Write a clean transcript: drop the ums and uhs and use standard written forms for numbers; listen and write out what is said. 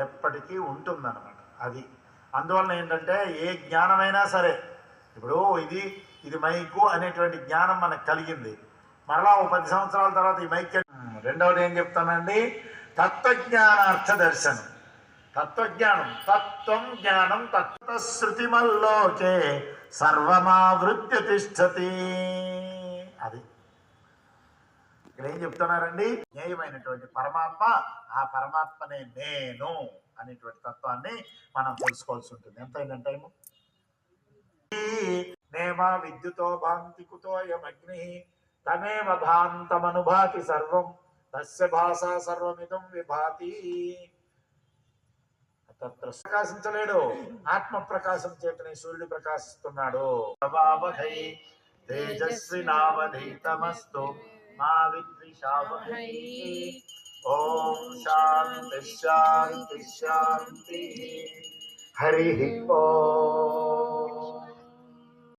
ఎప్పటికీ ఉంటుందన్నమాట. అది అందువలన ఏంటంటే ఏ జ్ఞానమైనా సరే, ఇప్పుడు ఇది మైకు అనేటువంటి జ్ఞానం మనకు కలిగింది, మరలా 10 సంవత్సరాల తర్వాత ఈ మైక్. రెండవది ఏం చెప్తానండి, తత్వజ్ఞానార్థ దర్శనం. తత్వజ్ఞానం, తత్వం జ్ఞానం తత్వశ్రుతిమల్లోకే సర్వమావృత్య తిష్టతి. అది ఇక్కడ ఏం చెప్తున్నారండి, జ్ఞేయమైనటువంటి పరమాత్మ, ఆ పరమాత్మనే నేను అనేటువంటి తత్వాన్ని మనం తెలుసుకోవాల్సి ఉంటుంది. ఎంతైనా టైము నేమ విద్యుతో భాంతి కుతోయమగ్ని తమేవ భాంతమనుభాతి సర్వం తస్య భాషా సర్వమిదం విభాతి. ప్రకాశించలేడు, ఆత్మ ప్రకాశం చేతనే సూర్యుడు ప్రకాశిస్తున్నాడు. తేజస్వి నావధీతమస్తు మా విద్విషావహై. ఓం శాంతి శాంతి శాంతి. హరి ఓం.